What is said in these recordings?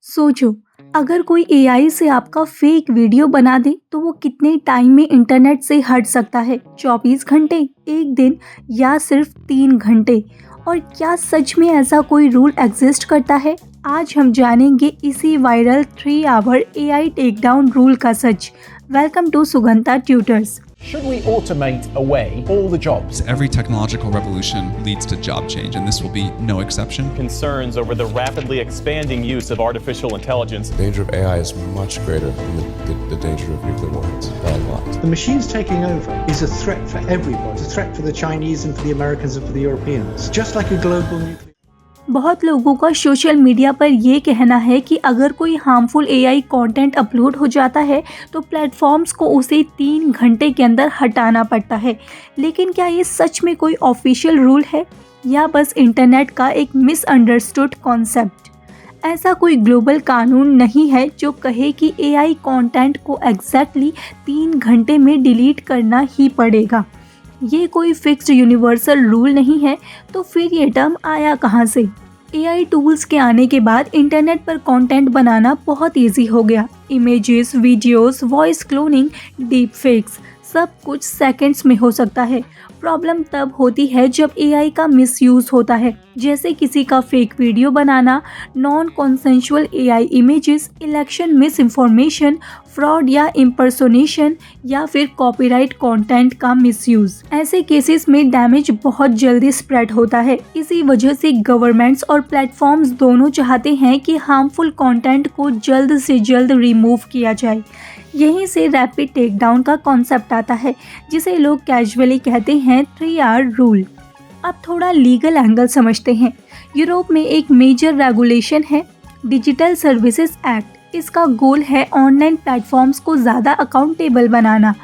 सोचो, अगर कोई एआई से आपका फेक वीडियो बना दे तो वो कितने टाइम में इंटरनेट से हट सकता है? 24 घंटे, एक दिन या सिर्फ 3 घंटे? और क्या सच में ऐसा कोई रूल एग्जिस्ट करता है? आज हम जानेंगे इसी viral 3 hour AI takedown rule का सच। Welcome to Sugandha tutors. Should we automate away all the jobs? Every technological revolution leads to job change, and this will be no exception. Concerns over the rapidly expanding use of artificial intelligence. The danger of AI is much greater than the danger of nuclear warheads, by a lot. The machines taking over is a threat for everybody. It's a threat for the Chinese and for the Americans and for the Europeans. Just like a global nuclear. बहुत लोगों का social media पर ये कहना है कि अगर कोई हार्मफुल एआई कंटेंट अपलोड हो जाता है तो प्लेटफॉर्म्स को उसे 3 घंटे के अंदर हटाना पड़ता है। लेकिन क्या ये सच में कोई ऑफिशियल रूल है या बस इंटरनेट का एक मिसअंडरस्टूड कॉन्सेप्ट? ऐसा कोई ग्लोबल कानून नहीं है जो कहे कि एआई कंटेंट को एग्जैक्टली 3 घंटे में डिलीट करना ही पड़ेगा। ये कोई फिक्स्ड यूनिवर्सल रूल नहीं है, तो फिर ये टर्म आया कहाँ से? एआई टूल्स के आने के बाद इंटरनेट पर कंटेंट बनाना बहुत इजी हो गया। Images, videos, voice cloning, deep fakes, सब कुछ सेकंड्स में हो सकता है। प्रॉब्लम तब होती है जब एआई का मिसयूज़ होता है, जैसे किसी का फेक वीडियो बनाना, non consensual AI images, election misinformation, fraud या इम्पर्सोनेशन, या फिर कॉपीराइट कंटेंट का मिसयूज़। ऐसे केसेस में डैमेज बहुत जल्दी स्प्रेड होता है। इसी वजह से गवर्नमेंट्स और प्लेटफॉर्म्स दोनों चाहते हैं कि हार्मफुल कंटेंट को जल्द से जल्द रिमूव किया जाए। यहीं से रैपिड टेकडाउन का कॉन्सेप्ट आता है, जिसे लोग कैजुअली कहते हैं 3 आवर रूल। अब थोड़ा लीगल एंगल समझते हैं। यूरोप में एक मेजर रेगुलेशन है डिजिटल सर्विसेज एक्ट। इसका गोल है ऑनलाइन प्लेटफॉर्म्स को ज़्यादा अकाउंटेबल बनाना।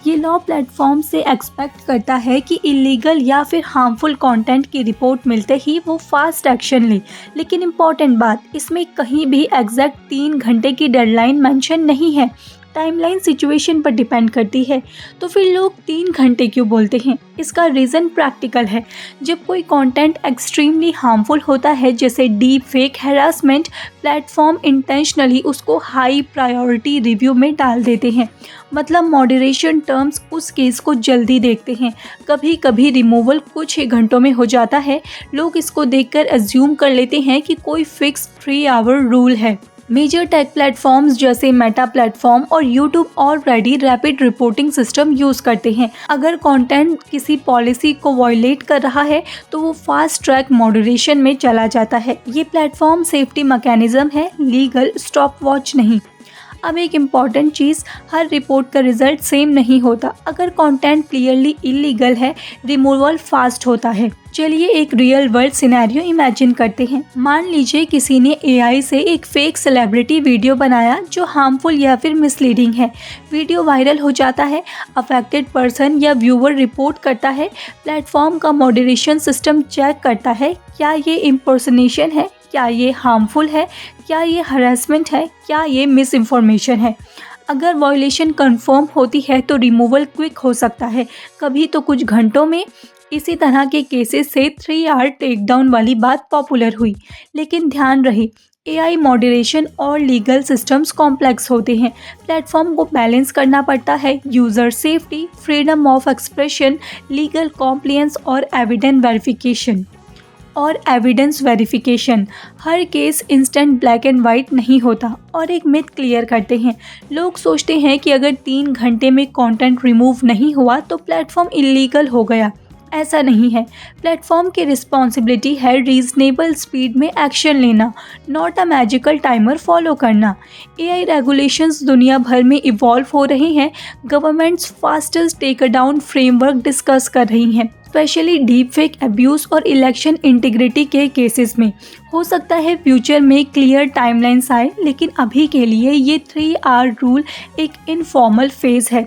ये लॉ प्लेटफॉर्म से एक्सपेक्ट करता है कि इलीगल या फिर हार्मफुल कंटेंट की रिपोर्ट मिलते ही वो फास्ट एक्शन ले। लेकिन इम्पॉर्टेंट बात, इसमें कहीं भी एग्जैक्ट 3 घंटे की डेडलाइन मेंशन नहीं है। टाइमलाइन सिचुएशन पर डिपेंड करती है। तो फिर लोग 3 घंटे क्यों बोलते हैं? इसका रीज़न प्रैक्टिकल है। जब कोई कंटेंट एक्सट्रीमली हार्मफुल होता है, जैसे deep fake, harassment, platform intentionally उसको हाई प्रायोरिटी रिव्यू में डाल देते हैं। मतलब मॉडरेशन टर्म्स उस केस को जल्दी देखते हैं। कभी कभी रिमूवल कुछ ही घंटों में हो जाता है। लोग इसको देखकर एज्यूम कर लेते हैं कि कोई फिक्स 3 आवर रूल है। मेजर टेक प्लेटफॉर्म्स जैसे मेटा प्लेटफॉर्म और YouTube already rapid reporting system use करते हैं। अगर कंटेंट किसी पॉलिसी को वायलेट कर रहा है तो वो फास्ट ट्रैक मॉडरेशन में चला जाता है। ये प्लेटफॉर्म सेफ्टी मैकेनिज्म है, लीगल स्टॉप वॉच नहीं। अब एक इम्पॉर्टेंट चीज़, हर रिपोर्ट का रिजल्ट सेम नहीं होता। अगर कंटेंट क्लियरली इलीगल है, रिमूवल फास्ट होता है। चलिए एक रियल वर्ल्ड सिनेरियो इमेजिन करते हैं। मान लीजिए किसी ने एआई से एक फेक सेलिब्रिटी वीडियो बनाया जो हार्मफुल या फिर मिसलीडिंग है। वीडियो वायरल हो जाता है। अफेक्टेड पर्सन या व्यूअर रिपोर्ट करता है। प्लेटफॉर्म का मॉडरेशन सिस्टम चेक करता है, क्या ये इम्पर्सनेशन है, क्या ये हार्मफुल है, क्या ये हरासमेंट है, क्या ये मिस इन्फॉर्मेशन है। अगर वायलेशन कंफर्म होती है तो रिमूवल क्विक हो सकता है, कभी तो कुछ घंटों में। इसी तरह के केसेस से 3 आवर टेकडाउन वाली बात पॉपुलर हुई। लेकिन ध्यान रहे, एआई मॉडरेशन और लीगल सिस्टम्स कॉम्प्लेक्स होते हैं। प्लेटफॉर्म को बैलेंस करना पड़ता है। User safety, freedom of expression, legal compliance और एविडेंस वेरिफिकेशन। हर case instant black and white नहीं होता। और एक मिथ क्लियर करते हैं। लोग सोचते हैं कि अगर 3 घंटे में कंटेंट रिमूव नहीं हुआ तो प्लेटफॉर्म इलीगल हो गया। ऐसा नहीं है। प्लेटफॉर्म की रिस्पॉन्सिबिलिटी है रीजनेबल स्पीड में एक्शन लेना, not a magical timer follow करना। एआई रेगुलेशंस दुनिया भर में इवॉल्व हो रहे हैं। Governments fastest take down framework discuss कर रही हैं, स्पेशली डीप फेक, अब्यूज़ और इलेक्शन इंटीग्रिटी के केसेस में। हो सकता है फ्यूचर में क्लियर टाइमलाइंस आए, लेकिन अभी के लिए ये 3 आवर रूल एक इनफॉर्मल फेज़ है।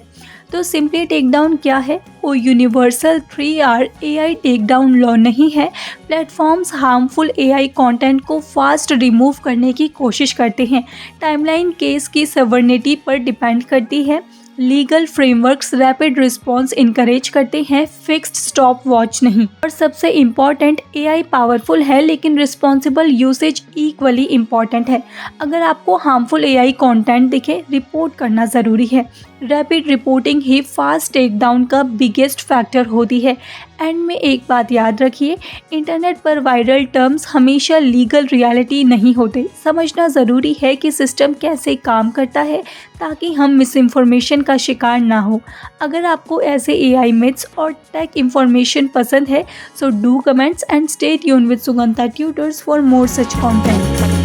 तो सिंपली टेकडाउन क्या है? कोई universal 3 hour AI takedown law नहीं है। प्लेटफॉर्म्स हार्मफुल एआई कंटेंट को फास्ट रिमूव करने की कोशिश करते हैं। टाइमलाइन केस की सवर्निटी पर डिपेंड करती है। Legal frameworks rapid response encourage करते हैं, फिक्स्ड स्टॉप वॉच नहीं। और सबसे इम्पॉर्टेंट, एआई पावरफुल है लेकिन रिस्पॉन्सिबल यूसेज इक्वली इम्पॉर्टेंट है। अगर आपको हार्मफुल एआई कंटेंट दिखे, रिपोर्ट करना ज़रूरी है। रैपिड रिपोर्टिंग ही फास्ट टेक डाउन का बिगेस्ट फैक्टर होती है। एंड में एक बात याद रखिए, इंटरनेट पर वायरल टर्म्स हमेशा लीगल रियलिटी नहीं होते। समझना ज़रूरी है कि सिस्टम कैसे काम करता है ताकि हम मिस इन्फॉर्मेशन का शिकार ना हो। अगर आपको ऐसे एआई मिथ्स और टेक इन्फॉर्मेशन पसंद है, so do comments and stay tuned with Sugandha tutors for more such content.